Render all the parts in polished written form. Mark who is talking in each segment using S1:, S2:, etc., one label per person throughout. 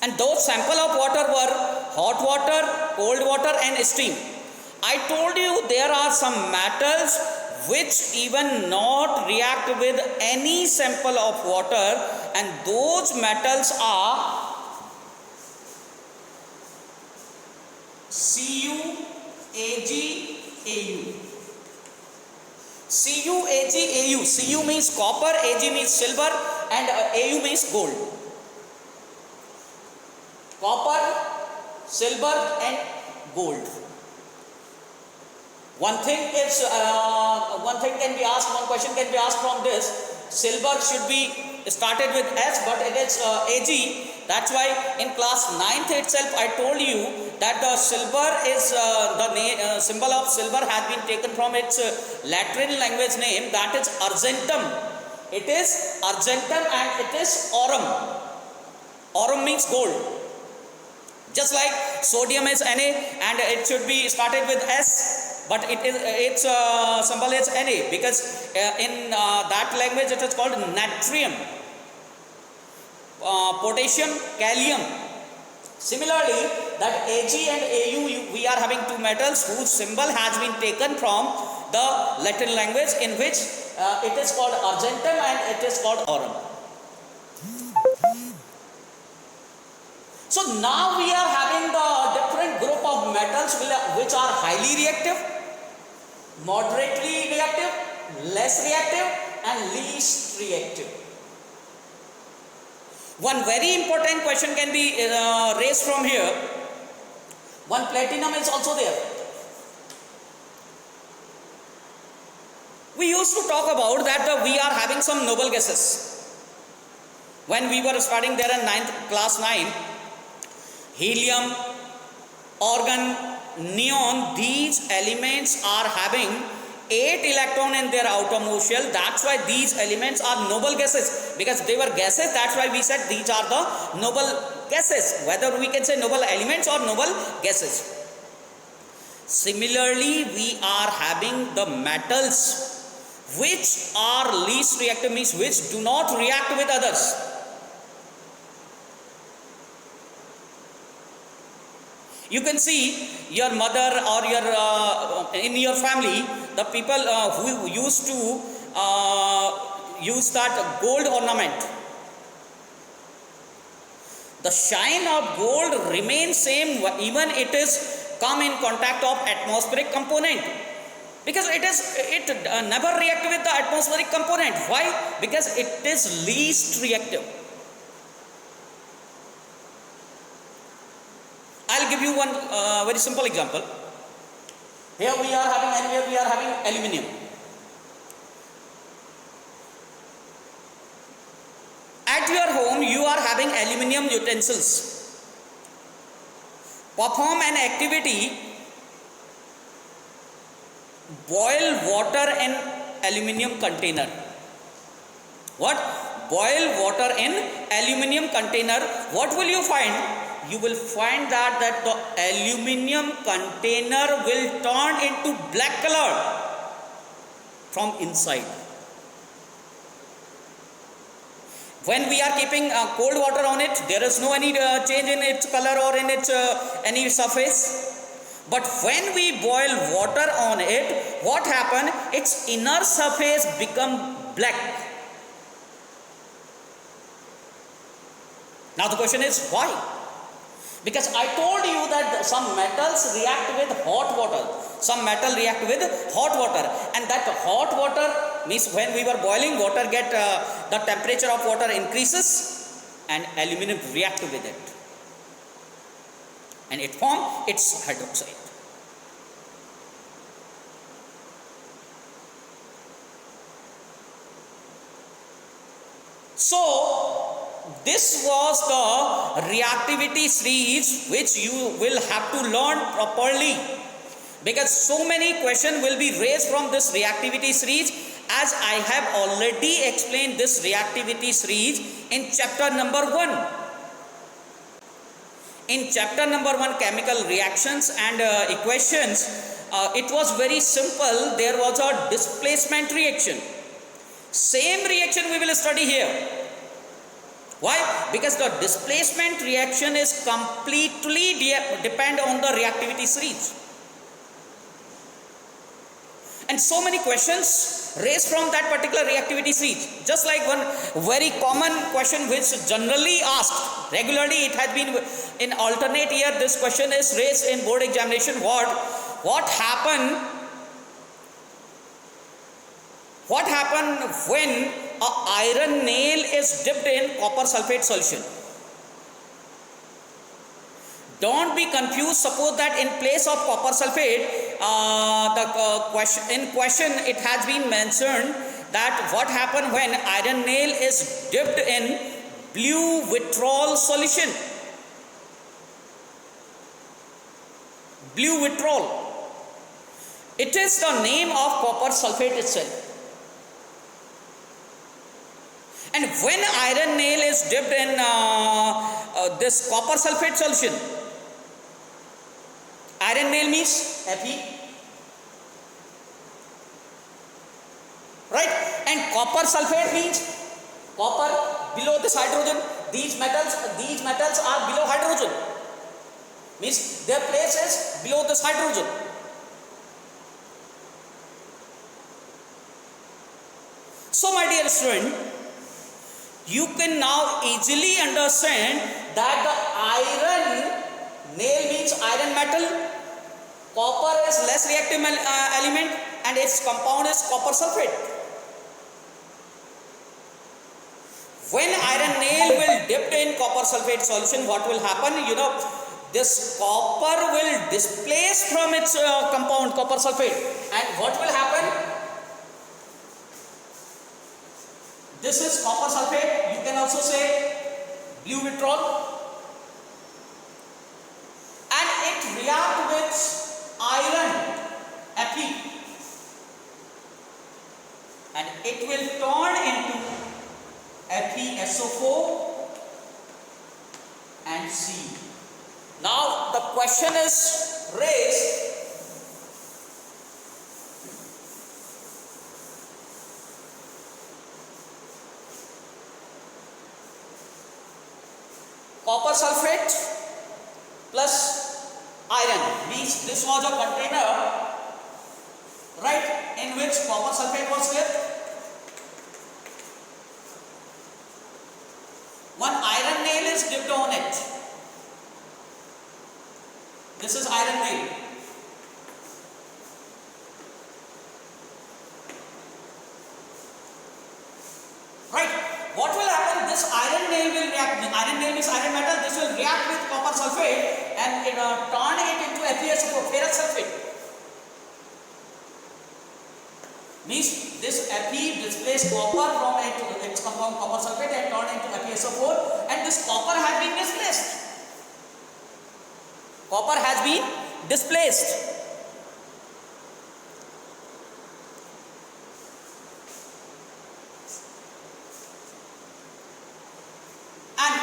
S1: And those sample of water were hot water, cold water and steam. I told you there are some metals which even not react with any sample of water, and those metals are Cu, Ag, Au. Cu, Ag, Au. Cu means copper, Ag means silver, and Au means gold. Copper, silver and gold. One thing can be asked, one question can be asked from this. Silver should be started with S, but it is Ag. That's why in class 9th itself I told you that the silver is the symbol of silver has been taken from its Latin language name, that is argentum. It is argentum and it is aurum. Aurum means gold. Just like sodium is Na and it should be started with S, but its symbol is Na, because in that language it is called natrium. Potassium, kalium. Similarly, that Ag and Au, we are having two metals whose symbol has been taken from the Latin language, in which it is called argentum and it is called aurum. So now we are having the different group of metals which are highly reactive, moderately reactive, less reactive and least reactive. One very important question can be raised from here. One platinum is also there. We used to talk about that we are having some noble gases. When we were studying there in class 9, helium, argon, neon, these elements are having 8 electrons in their outermost shell. That's why these elements are noble gases, because they were gases. That's why we said these are the noble gases, whether we can say noble elements or noble gases. Similarly, we are having the metals which are least reactive, means which do not react with others. You can see your mother or in your family, the people who used to use that gold ornament. The shine of gold remains same even it is come in contact of atmospheric component, because it never react with the atmospheric component. Why? Because it is least reactive. I'll give you one very simple example. Here we are having aluminium. At your home, you are having aluminium utensils. Perform an activity. Boil water in aluminium container. What? Boil water in aluminium container. What will you find? You will find that the aluminium container will turn into black color from inside. When we are keeping cold water on it, there is no any change in its color or in its any surface. But when we boil water on it, what happen? Its inner surface become black. Now the question is why? Because I told you that some metals react with hot water. Some metal react with hot water, and that hot water means when we were boiling water, the temperature of water increases and aluminum react with it, and it forms its hydroxide. So this was the reactivity series which you will have to learn properly, because so many questions will be raised from this reactivity series, as I have already explained this reactivity series in chapter number 1. In chapter number 1, chemical reactions and equations, it was very simple. There was a displacement reaction. Same reaction we will study here. Why? Because the displacement reaction is completely depend on the reactivity series. And so many questions raised from that particular reactivity series. Just like one very common question which generally asked regularly, it has been in alternate year, this question is raised in board examination. What happened when a iron nail is dipped in copper sulfate solution? Don't be confused. Suppose that in place of copper sulfate, in question it has been mentioned that what happened when iron nail is dipped in blue vitriol solution. Blue vitriol. It is the name of copper sulfate itself. And when iron nail is dipped in this copper sulfate solution, iron nail means Fe, right? And copper sulfate means copper below this hydrogen. These metals are below hydrogen. Means their place is below this hydrogen. So my dear student, you can now easily understand that the iron nail means iron metal, copper is less reactive element, and its compound is copper sulfate. When iron nail will dip in copper sulfate solution, what will happen? This copper will displace from its compound copper sulfate, and what will happen? This is copper sulfate. You can also say blue vitriol, and it reacts with iron Fe, and it will turn into FeSO4 and C. Now the question is raised, copper sulfate plus iron means this was a container, right, in which copper sulfate was kept. One iron nail is dipped on it. This is iron nail. Right. What will happen? This iron nail will react. Iron nail means iron metal. This will react with copper sulfate and turn it into FeSO4, ferrous sulfate. Means this Fe displaces copper from its compound copper sulfate and turn into FeSO4, and this copper has been displaced. Copper has been displaced. And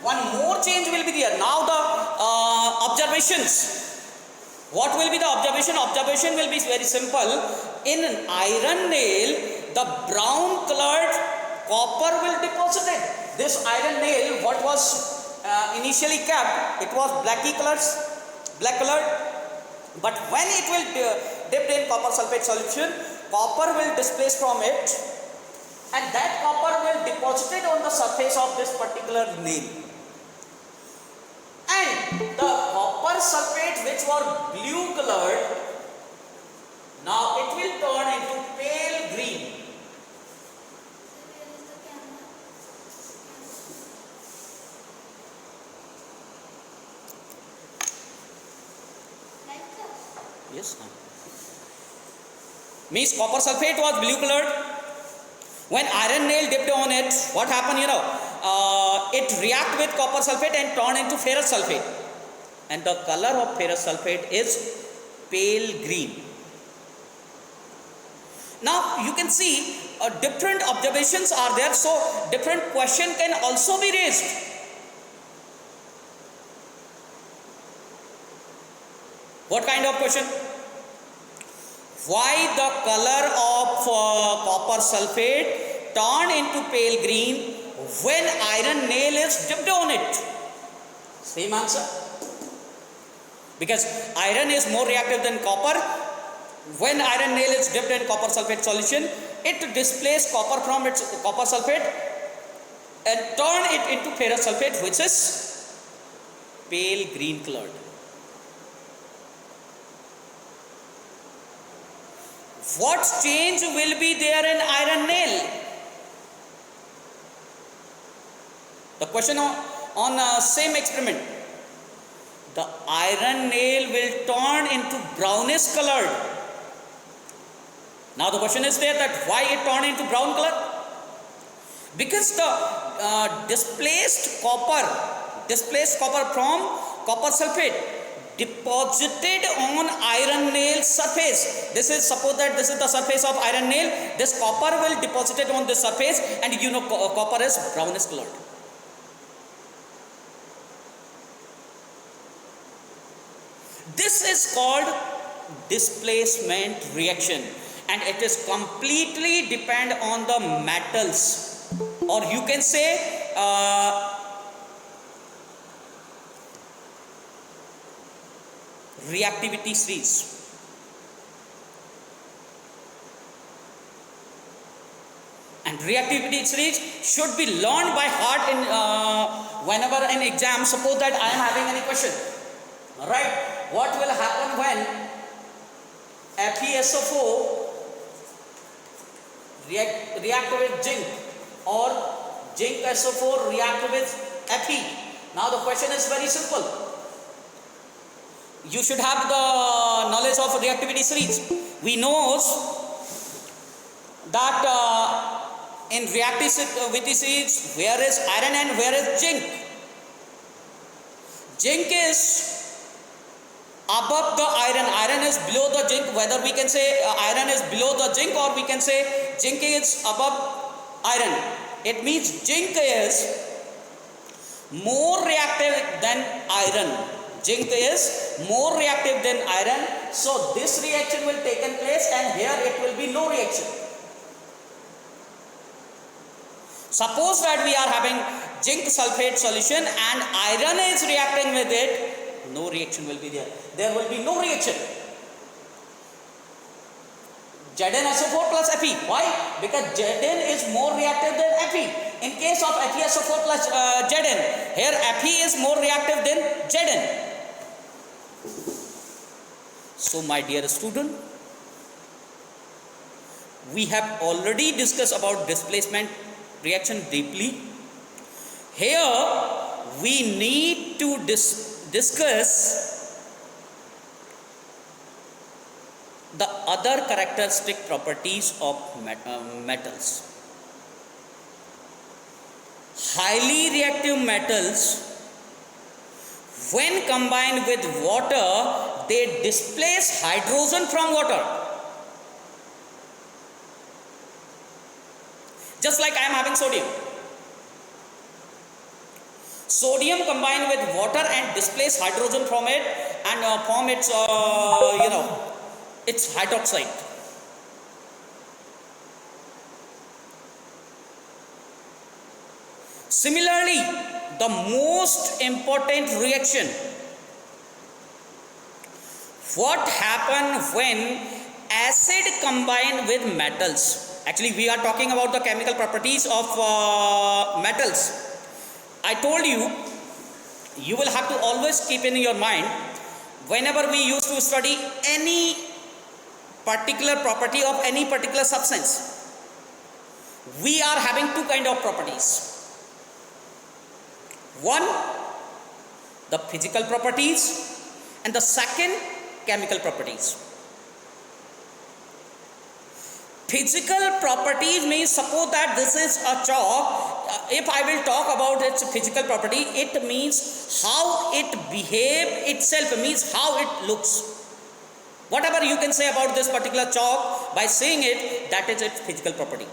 S1: one more change will be there. Now the observations. What will be the observation? Observation will be very simple. In an iron nail, the brown colored copper will deposit it. This iron nail, what was initially kept, it was black colored, but when it will dipped in copper sulfate solution, copper will displace from it, and that copper will deposit it on the surface of this particular nail, and the copper sulfate which was blue colored, now it will turn into pale green. Yes. Means copper sulfate was blue colored. When iron nail dipped on it, what happened? It react with copper sulfate and turn into ferrous sulfate, and the color of ferrous sulfate is pale green. Now you can see different observations are there, so different question can also be raised. What kind of question? Why the color of copper sulfate turn into pale green when iron nail is dipped on it? Same answer. Because iron is more reactive than copper. When iron nail is dipped in copper sulfate solution, it displaces copper from its copper sulfate and turn it into ferrous sulfate, which is pale green colored. What change will be there in iron nail? The question on same experiment. The iron nail will turn into brownish colored. Now the question is there that why it turned into brown color? Because the displaced copper from copper sulfate deposited on iron nail surface. This is, suppose that this is the surface of iron nail. This copper will deposited on this surface, and you know copper is brownish colored. This is called displacement reaction, and it is completely depend on the metals, or you can say reactivity series. And reactivity series should be learned by heart in whenever an exam. Suppose that I am having any question, right? What will happen when FeSO4 react with zinc, or zinc SO4 react with Fe? Now the question is very simple. You should have the knowledge of reactivity series. We know that in reactivity series, where is iron and where is zinc? Zinc is above the iron, iron is below the zinc. Whether we can say iron is below the zinc, or we can say zinc is above iron. It means zinc is more reactive than iron. Zinc is more reactive than iron. So this reaction will take place, and here it will be no reaction. Suppose that we are having zinc sulfate solution and iron is reacting with it, no reaction will be there. There will be no reaction. ZnSO4 plus Fe. Why? Because Zn is more reactive than Fe. In case of FeSO4 plus Zn, here Fe is more reactive than Zn. So my dear student, we have already discussed about displacement reaction deeply. Here we need to discuss the other characteristic properties of metals. Highly reactive metals, when combined with water, they displace hydrogen from water. Just like I am having sodium. Sodium combined with water and displace hydrogen from it and form its, its hydroxide. Similarly, the most important reaction, what happens when acid combine with metals? Actually, we are talking about the chemical properties of metals. I told you, you will have to always keep in your mind, whenever we used to study any particular property of any particular substance, we are having two kind of properties. One, the physical properties, and the second, chemical properties. Physical properties means, suppose that this is a chalk. If I will talk about its physical property, it means how it behaves itself, means how it looks. Whatever you can say about this particular chalk, by saying it, that is its physical property.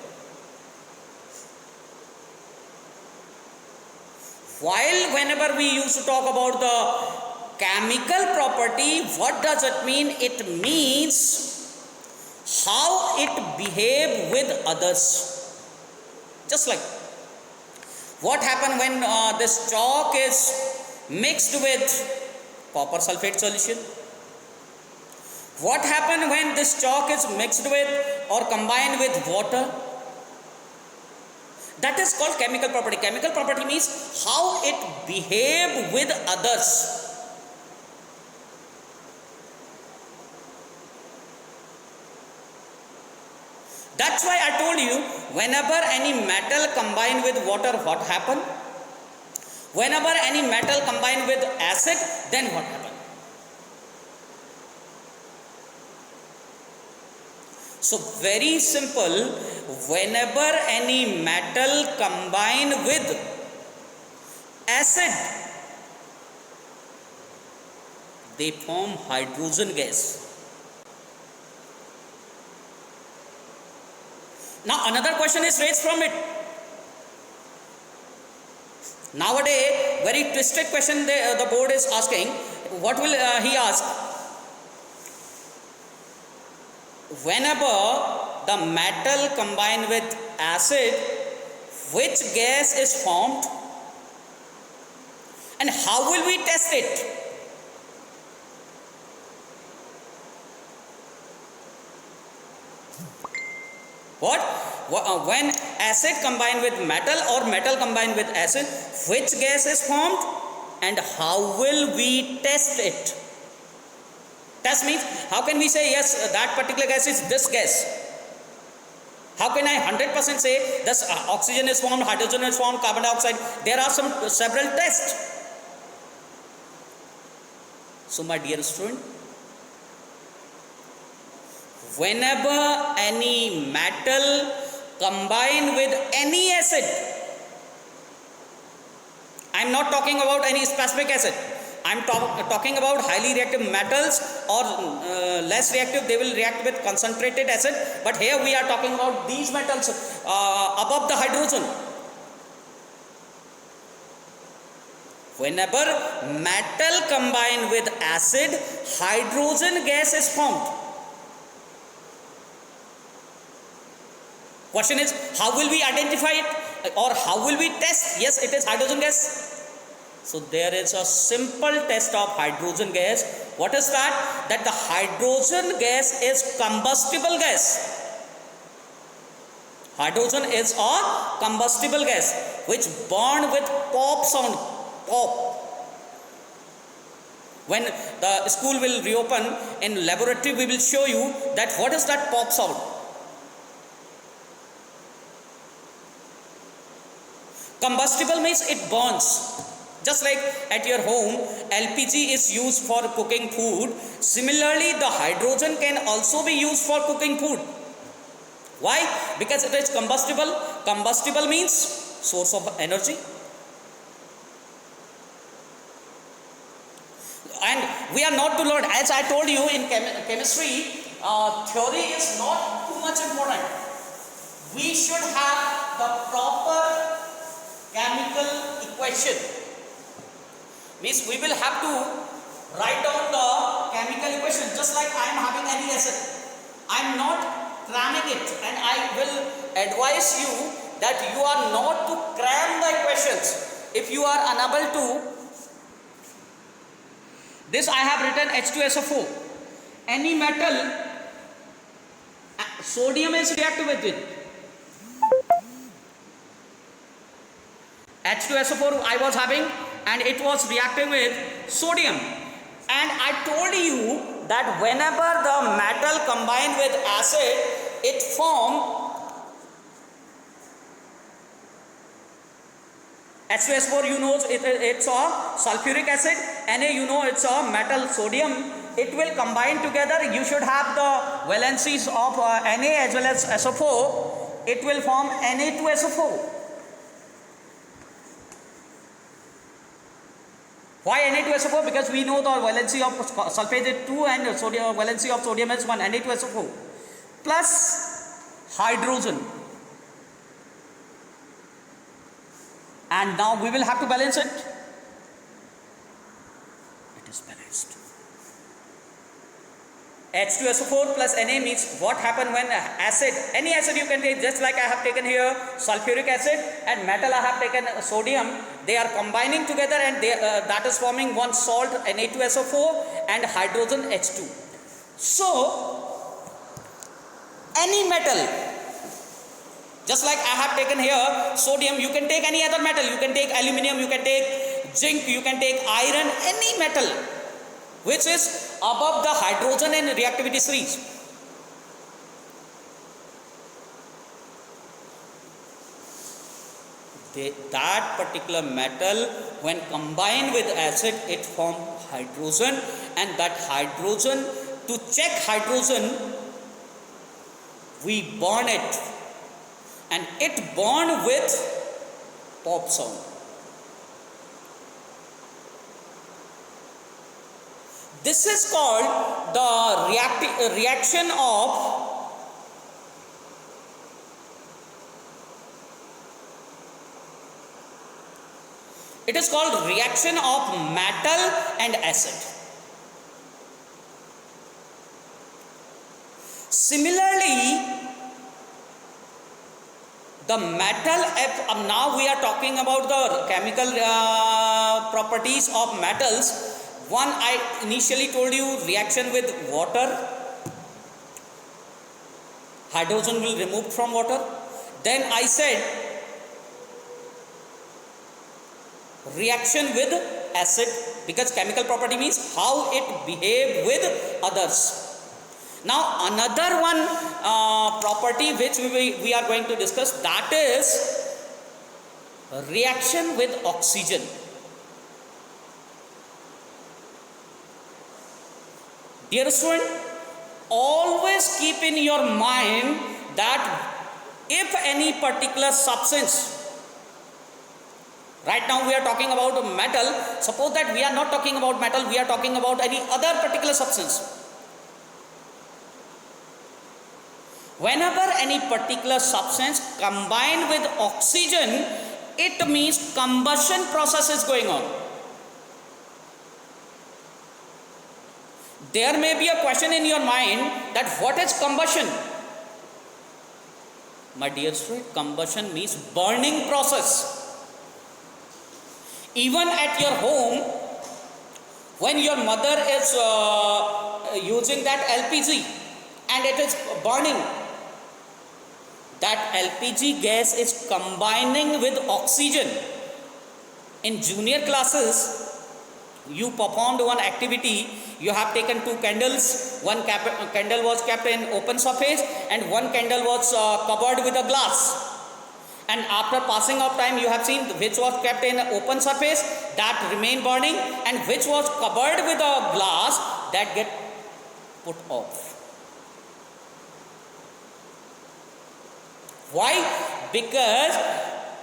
S1: While whenever we used to talk about the chemical property, what does it mean? It means how it behaves with others. Just like What happen when this chalk is mixed with copper sulfate solution? What happen when this chalk is mixed with or combined with water? That is called chemical property. Chemical property means how it behave with others. That's why I told you, whenever any metal combine with water, what happen? Whenever any metal combine with acid, then what happen? So very simple, whenever any metal combine with acid, they form hydrogen gas. Now another question is raised from it. Nowadays, very twisted question the board is asking. What will he ask? Whenever the metal combine with acid, which gas is formed and how will we test it? What? When acid combine with metal or metal combine with acid, which gas is formed and how will we test it? Test means, how can we say yes, that particular gas is this gas? How can I 100% say this oxygen is formed, hydrogen is formed, carbon dioxide? There are several tests. So my dear student, whenever any metal combine with any acid, I am not talking about any specific acid, I am talking about highly reactive metals or less reactive, they will react with concentrated acid, but here we are talking about these metals above the hydrogen. Whenever metal combine with acid, hydrogen gas is formed. Question is, how will we identify it or how will we test? Yes, it is hydrogen gas. So there is a simple test of hydrogen gas. What is that? That the hydrogen gas is combustible gas. Hydrogen is a combustible gas which burn with pop sound. Pop. When the school will reopen, in laboratory we will show you that what is that pop sound. Combustible means it burns. Just like at your home, LPG is used for cooking food. Similarly, the hydrogen can also be used for cooking food. Why? Because it is combustible. Combustible means source of energy. And we are not to learn, as I told you in chemistry, theory is not too much important. We should have the proper chemical equation. Means we will have to write down the chemical equation, just like I am having any acid. I am not cramming it, and I will advise you that you are not to cram the equations. If you are unable to, this I have written H2SO4. Any metal, sodium is reactive with it. H2SO4 I was having, and it was reacting with sodium. And I told you that whenever the metal combined with acid, it formed H2SO4, you know it's a sulfuric acid, Na, you know it's a metal sodium. It will combine together. You should have the valencies of Na as well as SO4. It will form Na2SO4. Why Na2SO4? Because we know the valency of sulfate is 2 and sodium, valency of sodium is 1, Na2SO4 plus hydrogen. And now we will have to balance it. It is balanced. H2SO4 plus Na means what happen when acid, any acid you can take, just like I have taken here sulfuric acid and metal I have taken sodium, they are combining together and they, that is forming one salt Na2SO4 and hydrogen H2. So any metal, just like I have taken here sodium, you can take any other metal, you can take aluminum, you can take zinc, you can take iron, any metal which is above the hydrogen and reactivity series. That particular metal when combined with acid, it forms hydrogen, and that hydrogen, to check hydrogen, we burn it and it burned with pop sound. This is called the reaction of it is called reaction of metal and acid. Similarly, the metal, now we are talking about the chemical properties of metals. One, I initially told you reaction with water, hydrogen will remove from water. Then I said reaction with acid, because chemical property means how it behave with others. Now another one property which we are going to discuss, that is reaction with oxygen. Dear student, always keep in your mind that if any particular substance, right now we are talking about metal, suppose that we are not talking about metal, we are talking about any other particular substance. Whenever any particular substance combined with oxygen, it means combustion process is going on. There may be a question in your mind that what is combustion? My dear student, combustion means burning process. Even at your home, when your mother is using that LPG and it is burning, that LPG gas is combining with oxygen. In junior classes, you performed one activity. You have taken two candles. One candle was kept in open surface and one candle was covered with a glass. And after passing of time, you have seen which was kept in open surface, that remained burning, and which was covered with a glass, that get put off. Why? Because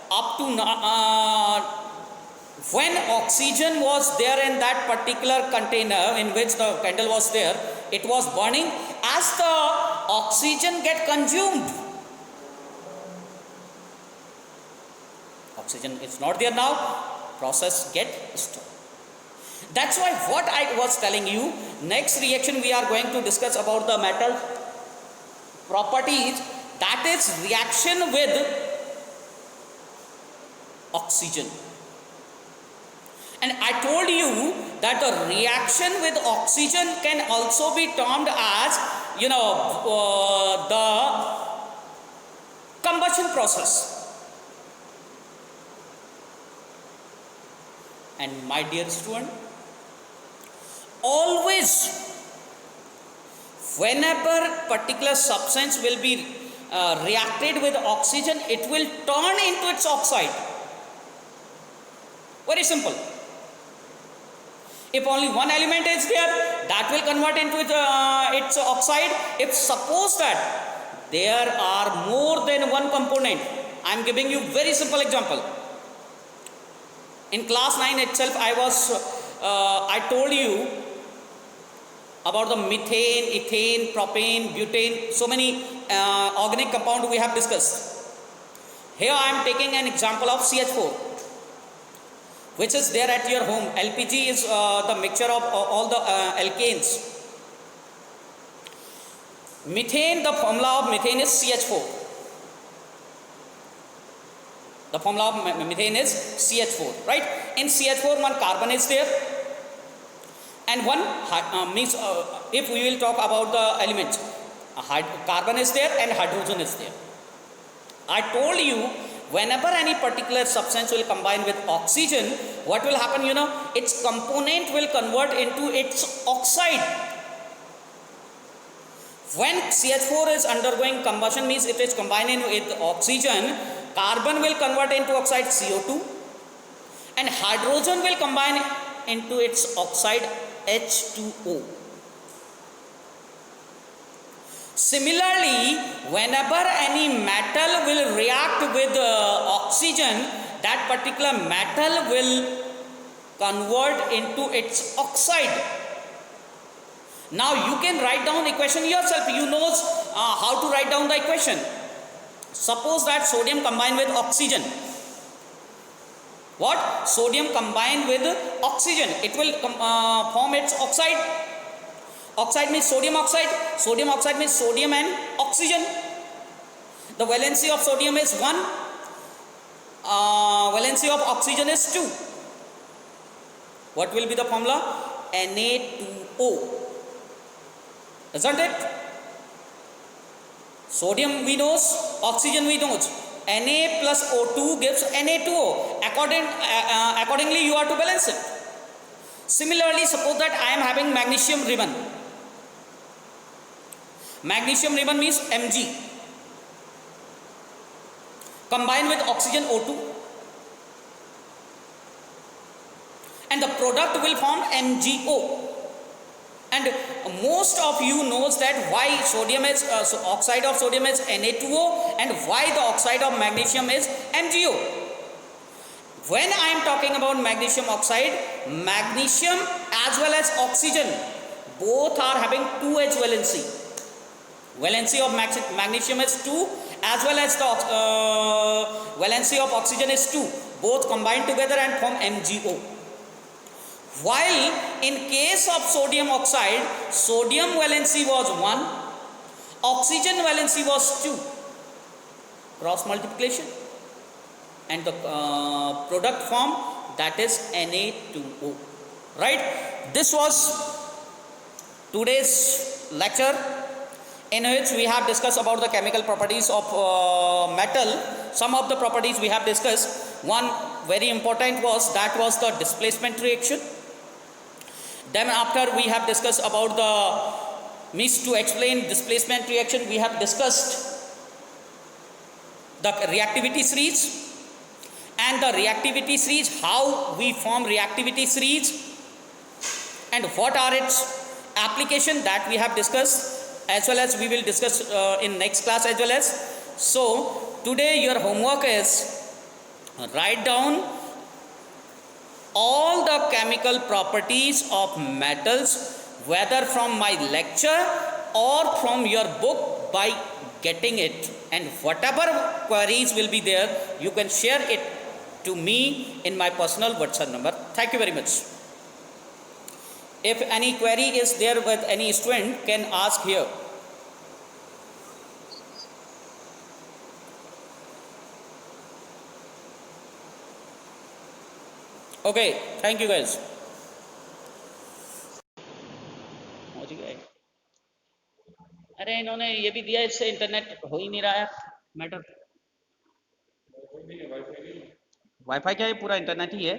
S1: up to when oxygen was there in that particular container in which the candle was there, it was burning. As the oxygen get consumed, oxygen is not there now, process get stopped. That's why what I was telling you, next reaction we are going to discuss about the metal properties, that is reaction with oxygen. And I told you that the reaction with oxygen can also be termed as, the combustion process. And my dear student, always whenever particular substance will be reacted with oxygen, it will turn into its oxide. Very simple. If only one element is there, that will convert into its oxide. If suppose that there are more than one component, I am giving you very simple example. In class 9 itself, I told you about the methane, ethane, propane, butane, so many organic compounds we have discussed. Here I am taking an example of CH4, which is there at your home. LPG is the mixture of all the alkanes. Methane, the formula of methane is CH4. The formula of methane is CH4, right? In CH4, one carbon is there, and one means if we will talk about the elements, carbon is there and hydrogen is there. I told you, whenever any particular substance will combine with oxygen, what will happen? Its component will convert into its oxide. When CH4 is undergoing combustion, means it is combining with oxygen, carbon will convert into oxide CO2, and hydrogen will combine into its oxide H2O. Similarly, whenever any metal will react with oxygen, that particular metal will convert into its oxide. Now you can write down equation yourself. You know how to write down the equation. Suppose that sodium combined with oxygen. What? Sodium combined with oxygen. It will form its oxide. Oxide means sodium oxide. Sodium oxide means sodium and oxygen. The valency of sodium is 1. Valency of oxygen is 2. What will be the formula? Na2O. Isn't it? Sodium we know, oxygen we know. Na plus O2 gives Na2O. Accordingly, you are to balance it. Similarly, suppose that I am having magnesium ribbon. Magnesium ribbon means Mg. Combined with oxygen O2. And the product will form MgO. And most of you knows that why sodium is oxide of sodium is Na2O and why the oxide of magnesium is MgO. When I am talking about magnesium oxide, magnesium as well as oxygen both are having 2H valency. Valency of magnesium is 2 as well as the valency of oxygen is 2. Both combine together and form MgO. While in case of sodium oxide, sodium valency was 1, oxygen valency was 2. Cross multiplication and the product form, that is Na2O. Right? This was today's lecture, in which we have discussed about the chemical properties of metal. Some of the properties we have discussed. One very important was the displacement reaction. Then after we have discussed about the means to explain displacement reaction, we have discussed the reactivity series and the reactivity series, how we form reactivity series and what are its application, that we have discussed, as well as we will discuss in next class as well as. So today your homework is write down all the chemical properties of metals, whether from my lecture or from your book, by getting it, and whatever queries will be there, you can share it to me in my personal WhatsApp number. Thank you very much. If any query is there with any student, can ask here. Okay, thank you guys. पहुंच गए। अरे इन्होंने ये भी दिया, इससे internet हो ही नहीं रहा है मैटर। वाईफाई क्या है, पूरा इंटरनेट ही है।